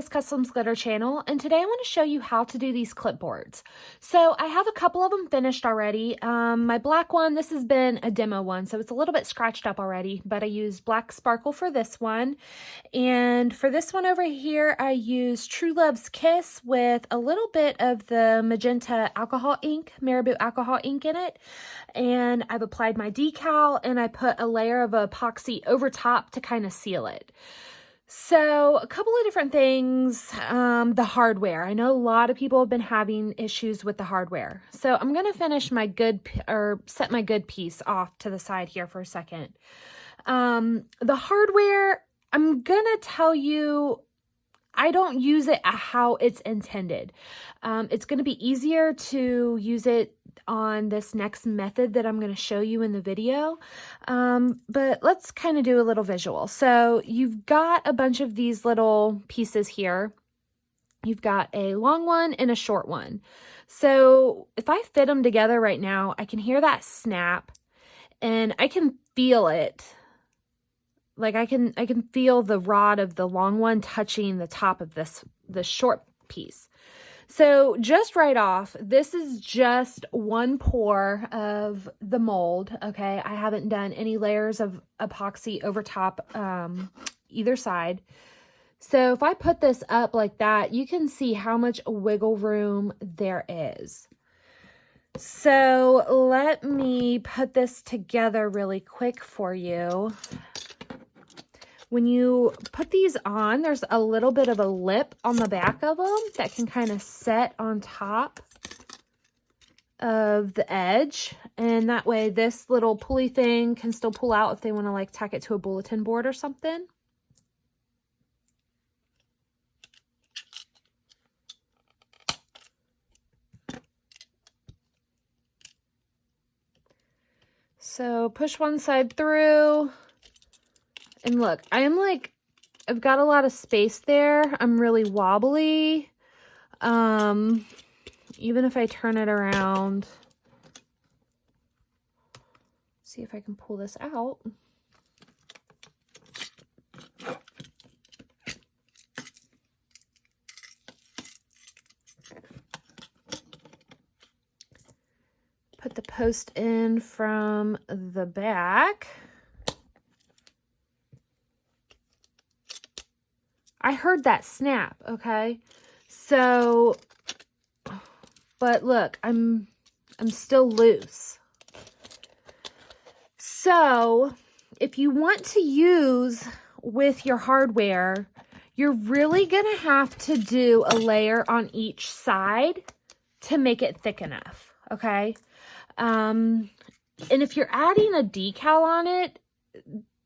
Backfist Customs Glitter channel, and today I want to show you how to do these clipboards. So I have a couple of them finished already. My black one, this has been a demo one, so it's a little bit scratched up already, but I used black sparkle for this one. And for this one over here, I used True Love's Kiss with a little bit of the magenta alcohol ink, Marabou alcohol ink in it. And I've applied my decal and I put a layer of epoxy over top to kind of seal it. So a couple of different things, the hardware. I know a lot of people have been having issues with the hardware. So I'm going to finish my set my good piece off to the side here for a second. The hardware, I'm going to tell you, I don't use it how it's intended. It's going to be easier to use it on this next method that I'm going to show you in the video. But let's kind of do a little visual. So you've got a bunch of these little pieces here. You've got a long one and a short one. So if I fit them together right now, I can hear that snap and I can feel it. Like I can feel the rod of the long one touching the top of the short piece. So just right off, this is just one pour of the mold, okay? I haven't done any layers of epoxy over top either side. So if I put this up like that, you can see how much wiggle room there is. So let me put this together really quick for you. When you put these on, there's a little bit of a lip on the back of them that can kind of set on top of the edge. And that way this little pulley thing can still pull out if they want to like tack it to a bulletin board or something. So push one side through. And look, I've got a lot of space there. I'm really wobbly. Even if I turn it around, see if I can pull this out. Put the post in from the back. I heard that snap, okay? So, but look, I'm still loose. So, if you want to use with your hardware, you're really gonna have to do a layer on each side to make it thick enough, okay? And if you're adding a decal on it,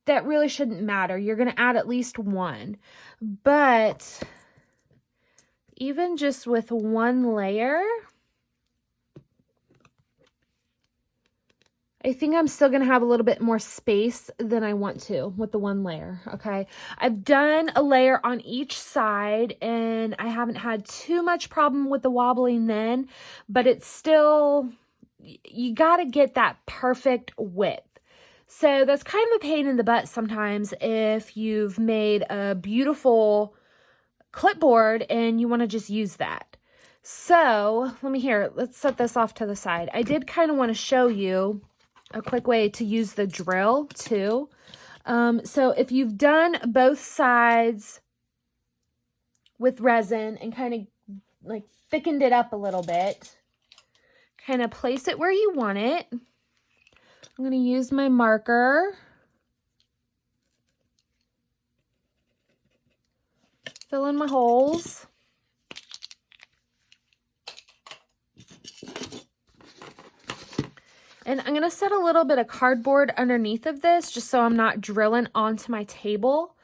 that really shouldn't matter. You're going to add at least one. But even just with one layer, I think I'm still going to have a little bit more space than I want to with the one layer, okay? I've done a layer on each side, and I haven't had too much problem with the wobbling then, but it's still, you got to get that perfect width. So that's kind of a pain in the butt sometimes if you've made a beautiful clipboard and you want to just use that. So let's set this off to the side. I did kind of want to show you a quick way to use the drill too. So if you've done both sides with resin and kind of like thickened it up a little bit, kind of place it where you want it. I'm going to use my marker, fill in my holes, and I'm going to set a little bit of cardboard underneath of this just so I'm not drilling onto my table.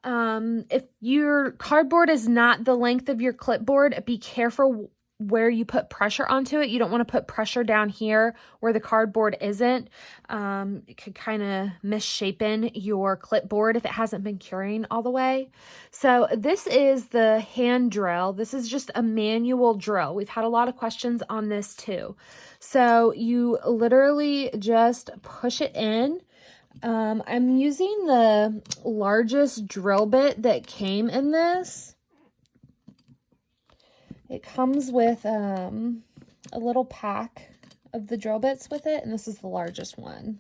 If your cardboard is not the length of your clipboard, be careful where you put pressure onto it. You don't want to put pressure down here where the cardboard isn't. It could kind of misshapen your clipboard if it hasn't been curing all the way. So this is the hand drill. This is just a manual drill. We've had a lot of questions on this too. So you literally just push it in. I'm using the largest drill bit that came in this. It comes with a little pack of the drill bits with it, and this is the largest one.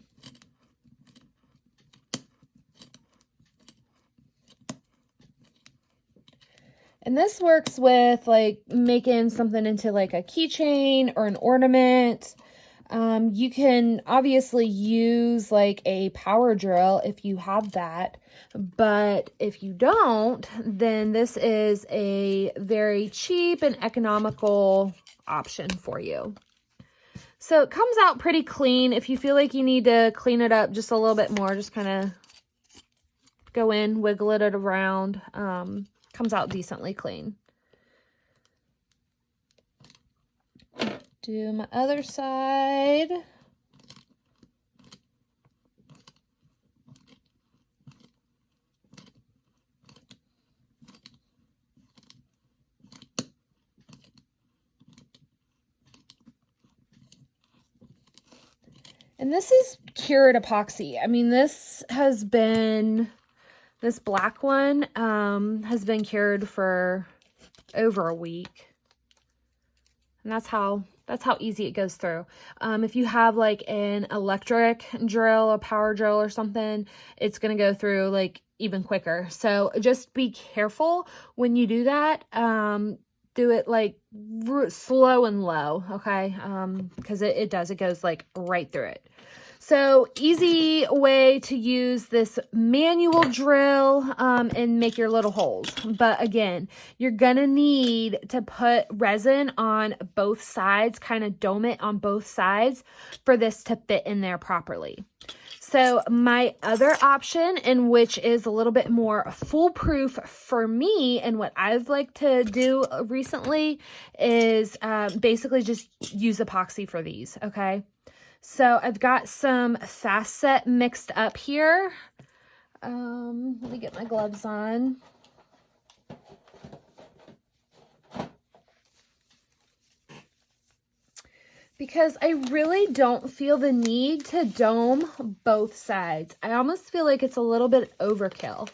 And this works with like making something into like a keychain or an ornament. You can obviously use like a power drill if you have that, but if you don't, then this is a very cheap and economical option for you. So it comes out pretty clean. If you feel like you need to clean it up just a little bit more, just kind of go in, wiggle it around. Comes out decently clean. Do my other side. And this is cured epoxy. I mean, this black one has been cured for over a week. And that's how easy it goes through. If you have like an electric drill, a power drill or something, it's going to go through like even quicker. So just be careful when you do that. Do it like slow and low, okay? Because it goes like right through it. So easy way to use this manual drill and make your little holes. But again, you're gonna need to put resin on both sides, kind of dome it on both sides for this to fit in there properly. So my other option, and which is a little bit more foolproof for me and what I've liked to do recently, is basically just use epoxy for these, okay? So I've got some fast set mixed up here. Let me get my gloves on. Because I really don't feel the need to dome both sides. I almost feel like it's a little bit overkill.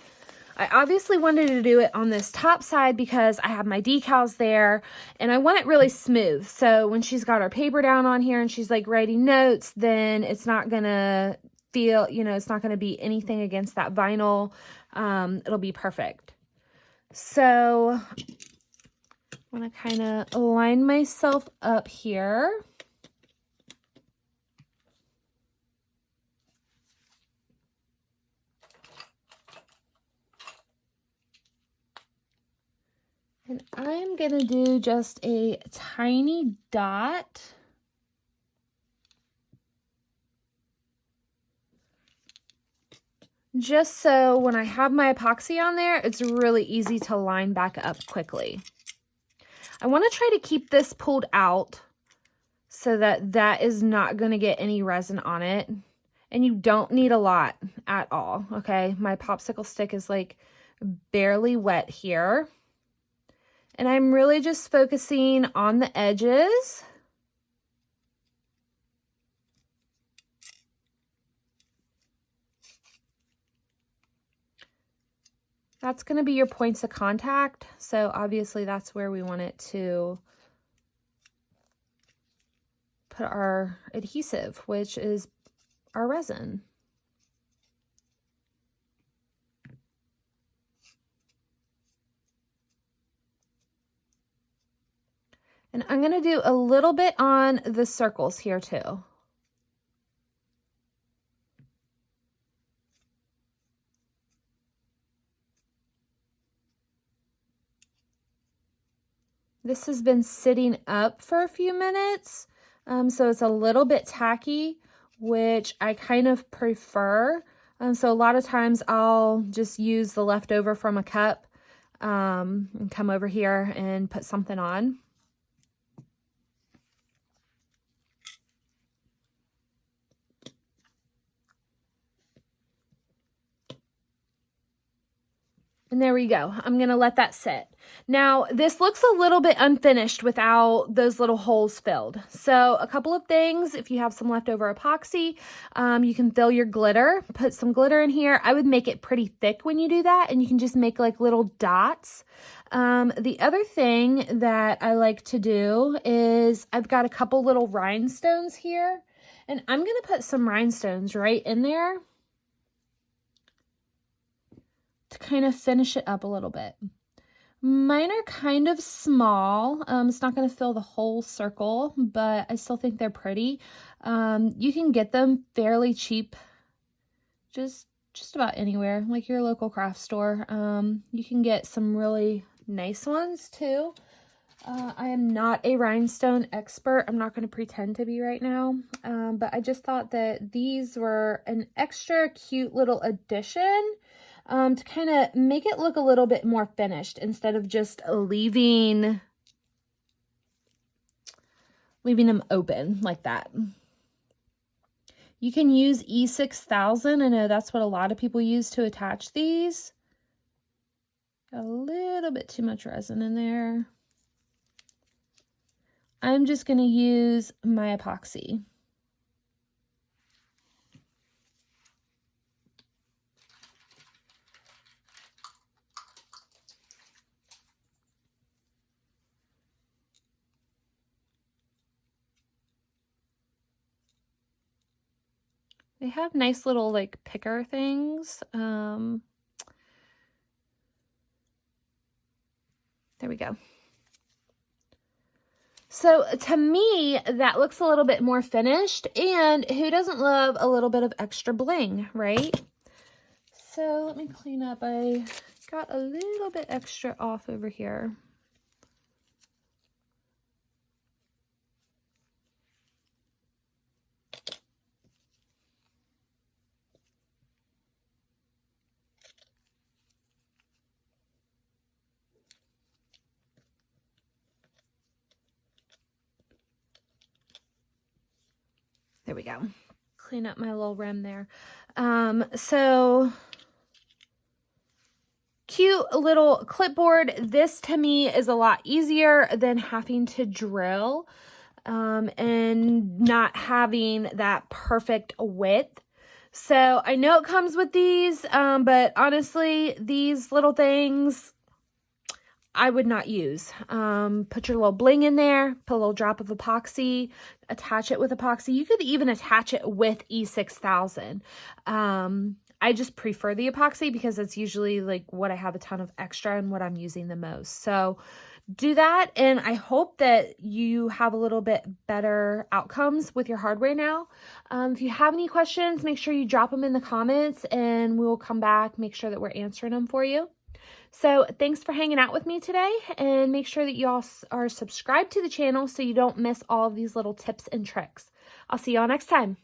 I obviously wanted to do it on this top side because I have my decals there and I want it really smooth. So when she's got her paper down on here and she's like writing notes, then it's not going to feel, it's not going to be anything against that vinyl. It'll be perfect. So I want to kind of line myself up here. And I'm going to do just a tiny dot. Just so when I have my epoxy on there, it's really easy to line back up quickly. I want to try to keep this pulled out so that is not going to get any resin on it. And you don't need a lot at all, okay? My popsicle stick is like barely wet here. And I'm really just focusing on the edges. That's going to be your points of contact. So obviously that's where we want it to put our adhesive, which is our resin. And I'm going to do a little bit on the circles here too. This has been sitting up for a few minutes, so it's a little bit tacky, which I kind of prefer. So a lot of times I'll just use the leftover from a cup and come over here and put something on. And there we go. I'm going to let that sit. Now, this looks a little bit unfinished without those little holes filled. So a couple of things, if you have some leftover epoxy, you can fill your glitter, put some glitter in here. I would make it pretty thick when you do that, and you can just make like little dots The other thing that I like to do is I've got a couple little rhinestones here, and I'm going to put some rhinestones right in there to kind of finish it up a little bit. Mine are kind of small. It's not going to fill the whole circle, but I still think they're pretty. You can get them fairly cheap, just about anywhere, like your local craft store. You can get some really nice ones too. I am not a rhinestone expert. I'm not going to pretend to be right now, but I just thought that these were an extra cute little addition to kind of make it look a little bit more finished instead of just leaving them open like that. You can use E6000. I know that's what a lot of people use to attach these. Got a little bit too much resin in there. I'm just going to use my epoxy. They have nice little like picker things. There we go. So to me, that looks a little bit more finished, and who doesn't love a little bit of extra bling, right? So let me clean up. I got a little bit extra off over here. There we go. Clean up my little rim there. So cute little clipboard. This to me is a lot easier than having to drill and not having that perfect width. So I know it comes with these, but honestly, these little things I would not use. Put your little bling in there, put a little drop of epoxy, attach it with epoxy. You could even attach it with E6000. I just prefer the epoxy because it's usually like what I have a ton of extra and what I'm using the most. So do that, and I hope that you have a little bit better outcomes with your hardware now. If you have any questions, make sure you drop them in the comments and we will come back, make sure that we're answering them for you. So thanks for hanging out with me today, and make sure that you all are subscribed to the channel so you don't miss all of these little tips and tricks. I'll see you all next time.